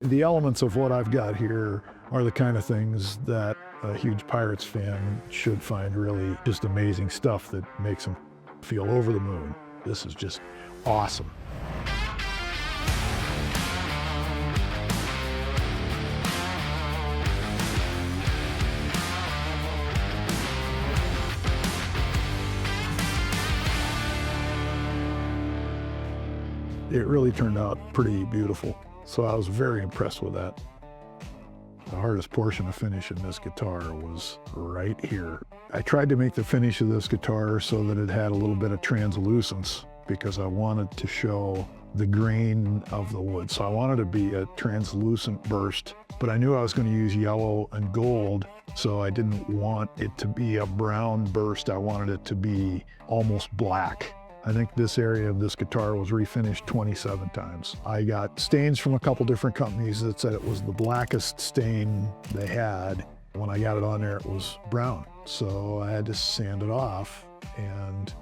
The elements of what I've got here are the kind of things that a huge Pirates fan should find really just amazing stuff that makes them feel over the moon. This is just awesome. It really turned out pretty beautiful. So I was very impressed with that. The hardest portion of finishing this guitar was right here. I tried to make the finish of this guitar so that it had a little bit of translucence because I wanted to show the grain of the wood. So I wanted to be a translucent burst, but I knew I was going to use yellow and gold, so I didn't want it to be a brown burst. I wanted it to be almost black. I think this area of this guitar was refinished 27 times. I got stains from a couple different companies that said it was the blackest stain they had. When I got it on there, it was brown. So I had to sand it off and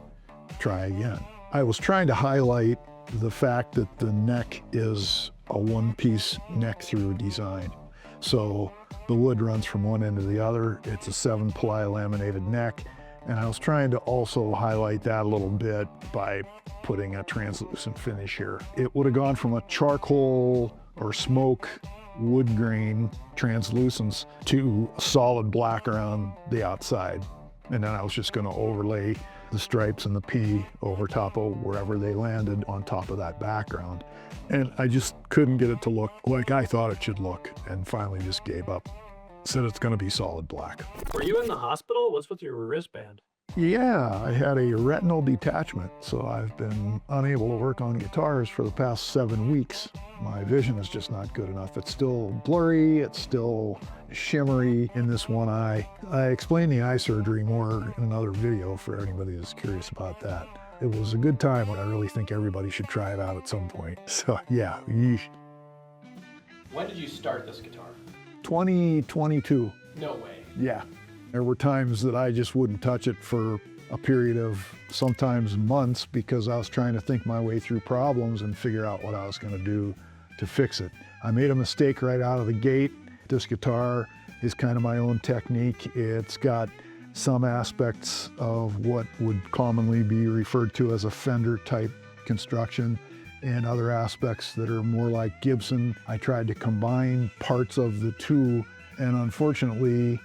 try again. I was trying to highlight the fact that the neck is a one-piece neck-through design. So the wood runs from one end to the other. It's a 7-ply laminated neck. And I was trying to also highlight that a little bit by putting a translucent finish here. It would have gone from a charcoal or smoke wood grain translucence to a solid black around the outside. And then I was just going to overlay the stripes and the P over top of wherever they landed on top of that background. And I just couldn't get it to look like I thought it should look, and finally just gave up. Said it's going to be solid black. Were you in the hospital? What's with your wristband? Yeah, I had a retinal detachment, so I've been unable to work on guitars for the past 7 weeks. My vision is just not good enough. It's still blurry, it's still shimmery in this one eye. I explained the eye surgery more in another video for anybody that's curious about that. It was a good time. I really think everybody should try it out at some point. So yeah, yeesh. When did you start this guitar? 2022. No way. Yeah. There were times that I just wouldn't touch it for a period of sometimes months because I was trying to think my way through problems and figure out what I was going to do to fix it. I made a mistake right out of the gate. This guitar is kind of my own technique. It's got some aspects of what would commonly be referred to as a Fender type construction, and other aspects that are more like Gibson. I tried to combine parts of the two, and unfortunately,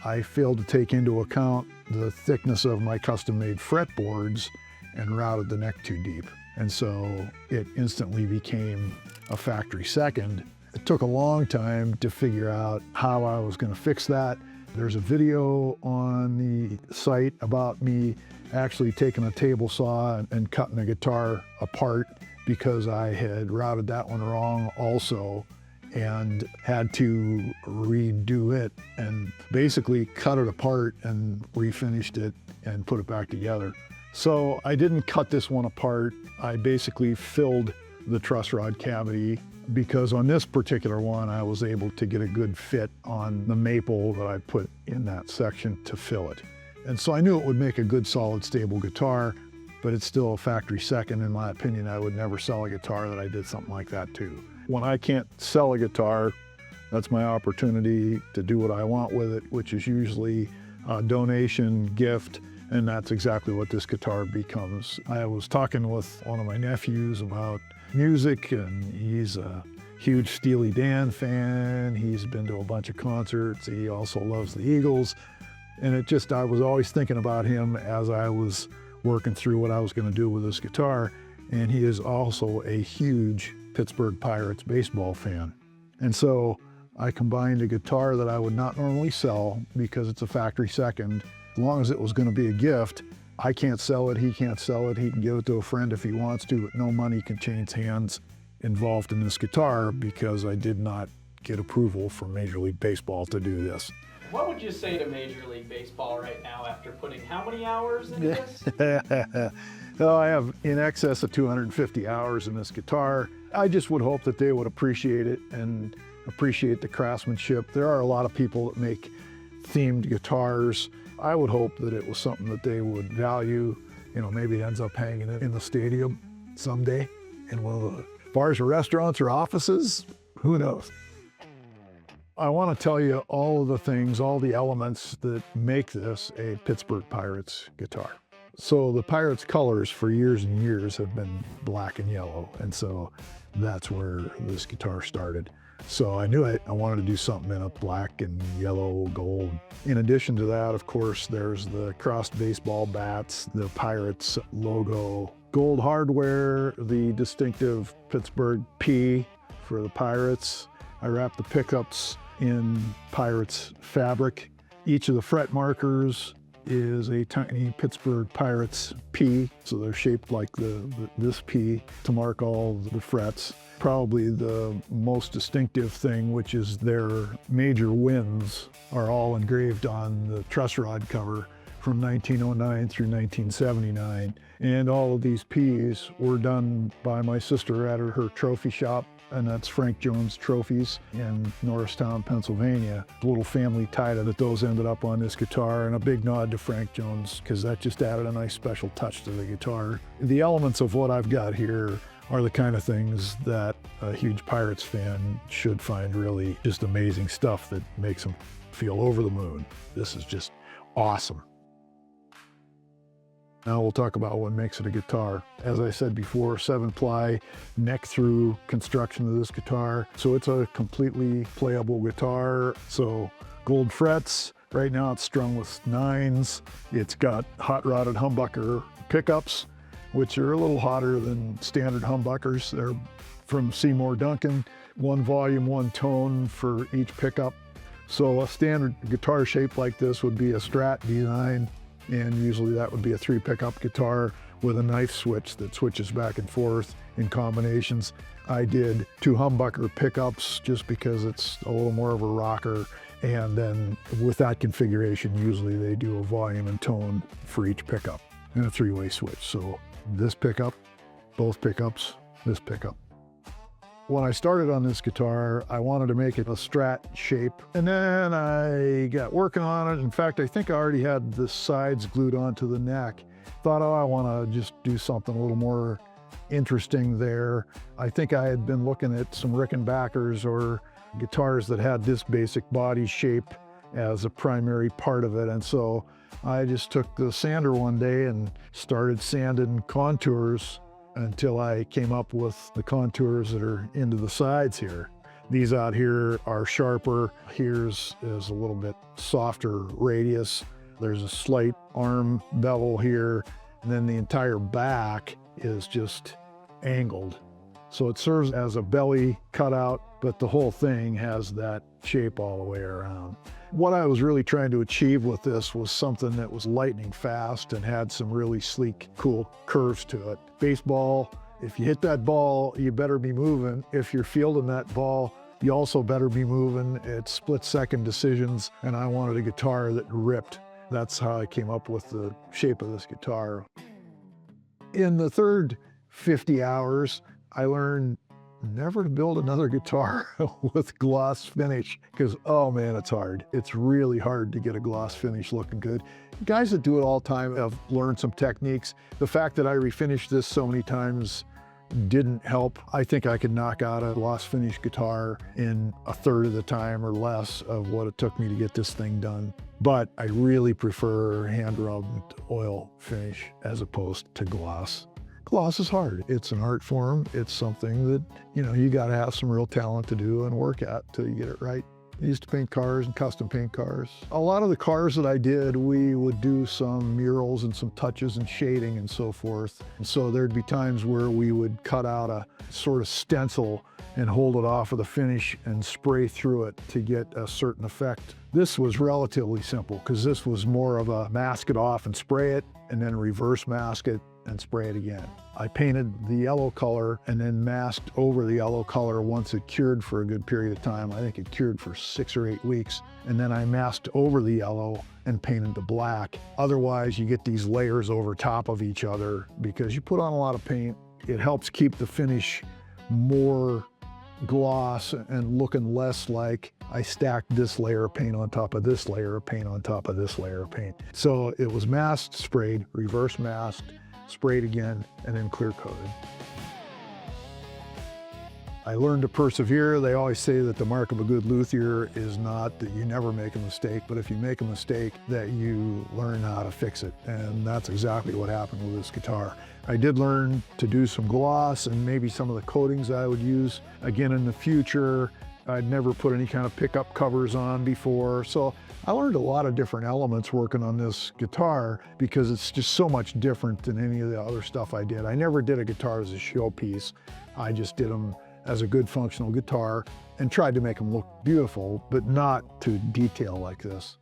I failed to take into account the thickness of my custom-made fretboards and routed the neck too deep. And so it instantly became a factory second. It took a long time to figure out how I was going to fix that. There's a video on the site about me actually taking a table saw and cutting the guitar apart because I had routed that one wrong also and had to redo it and basically cut it apart and refinished it and put it back together. So I didn't cut this one apart. I basically filled the truss rod cavity because on this particular one, I was able to get a good fit on the maple that I put in that section to fill it. And so I knew it would make a good, solid, stable guitar, but it's still a factory second. In my opinion, I would never sell a guitar that I did something like that to. When I can't sell a guitar, that's my opportunity to do what I want with it, which is usually a donation, gift, and that's exactly what this guitar becomes. I was talking with one of my nephews about music, and he's a huge Steely Dan fan. He's been to a bunch of concerts. He also loves the Eagles. And I was always thinking about him as I was working through what I was going to do with this guitar. And he is also a huge Pittsburgh Pirates baseball fan. And so I combined a guitar that I would not normally sell because it's a factory second. As long as it was going to be a gift, I can't sell it, he can't sell it, he can give it to a friend if he wants to, but no money can change hands involved in this guitar because I did not get approval from Major League Baseball to do this. What would you say to Major League Baseball right now after putting how many hours into this? Oh, I have in excess of 250 hours in this guitar. I just would hope that they would appreciate it and appreciate the craftsmanship. There are a lot of people that make themed guitars. I would hope that it was something that they would value. You know, maybe it ends up hanging in the stadium someday in one of the bars or restaurants or offices. Who knows? I want to tell you all of the things, all the elements that make this a Pittsburgh Pirates guitar. So the Pirates colors for years and years have been black and yellow, and so that's where this guitar started. So I knew I wanted to do something in a black and yellow gold. In addition to that, of course, there's the crossed baseball bats, the Pirates logo, gold hardware, the distinctive Pittsburgh P for the Pirates. I wrapped the pickups in Pirates fabric. Each of the fret markers is a tiny Pittsburgh Pirates P, so they're shaped like this P to mark all the frets. Probably the most distinctive thing, which is their major wins, are all engraved on the truss rod cover from 1909 through 1979. And all of these Ps were done by my sister at her trophy shop, and that's Frank Jones Trophies in Norristown, Pennsylvania. The little family tie that those ended up on this guitar, and a big nod to Frank Jones, because that just added a nice special touch to the guitar. The elements of what I've got here are the kind of things that a huge Pirates fan should find really just amazing stuff that makes them feel over the moon. This is just awesome. Now we'll talk about what makes it a guitar. As I said before, 7-ply neck through construction of this guitar. So it's a completely playable guitar. So gold frets. Right now it's strung with 9s. It's got hot rodded humbucker pickups, which are a little hotter than standard humbuckers. They're from Seymour Duncan. 1 volume, 1 tone for each pickup. So a standard guitar shape like this would be a Strat design, and usually that would be a 3 pickup guitar with a knife switch that switches back and forth in combinations. I did 2 humbucker pickups just because it's a little more of a rocker, and then with that configuration, usually they do a volume and tone for each pickup and a 3-way switch. So this pickup, both pickups, this pickup. When I started on this guitar, I wanted to make it a Strat shape, and then I got working on it. In fact, I think I already had the sides glued onto the neck. Thought, oh, I want to just do something a little more interesting there. I think I had been looking at some Rickenbackers or guitars that had this basic body shape as a primary part of it, and so I just took the sander one day and started sanding contours until I came up with the contours that are into the sides here. These out here are sharper. Here's is a little bit softer radius. There's a slight arm bevel here, and then the entire back is just angled. So it serves as a belly cutout, but the whole thing has that shape all the way around. What I was really trying to achieve with this was something that was lightning fast and had some really sleek, cool curves to it. Baseball, if you hit that ball, you better be moving. If you're fielding that ball, you also better be moving. It's split-second decisions, and I wanted a guitar that ripped. That's how I came up with the shape of this guitar. In the third 50 hours, I learned never to build another guitar with gloss finish, because, oh man, it's hard. It's really hard to get a gloss finish looking good. Guys that do it all the time have learned some techniques. The fact that I refinished this so many times didn't help. I think I could knock out a gloss finish guitar in a third of the time or less of what it took me to get this thing done. But I really prefer hand-rubbed oil finish as opposed to gloss. Gloss is hard. It's an art form. It's something that, you got to have some real talent to do and work at till you get it right. I used to paint cars and custom paint cars. A lot of the cars that I did, we would do some murals and some touches and shading and so forth. And so there'd be times where we would cut out a sort of stencil and hold it off of the finish and spray through it to get a certain effect. This was relatively simple because this was more of a mask it off and spray it and then reverse mask it and spray it again. I painted the yellow color and then masked over the yellow color once it cured for a good period of time. I think it cured for 6 or 8 weeks. And then I masked over the yellow and painted the black. Otherwise, you get these layers over top of each other because you put on a lot of paint. It helps keep the finish more gloss and looking less like I stacked this layer of paint on top of this layer of paint on top of this layer of paint. So it was masked, sprayed, reverse masked, sprayed again, and then clear coated. I learned to persevere. They always say that the mark of a good luthier is not that you never make a mistake, but if you make a mistake, that you learn how to fix it. And that's exactly what happened with this guitar. I did learn to do some gloss and maybe some of the coatings I would use again in the future. I'd never put any kind of pickup covers on before. So I learned a lot of different elements working on this guitar because it's just so much different than any of the other stuff I did. I never did a guitar as a showpiece. I just did them as a good functional guitar and tried to make them look beautiful, but not to detail like this.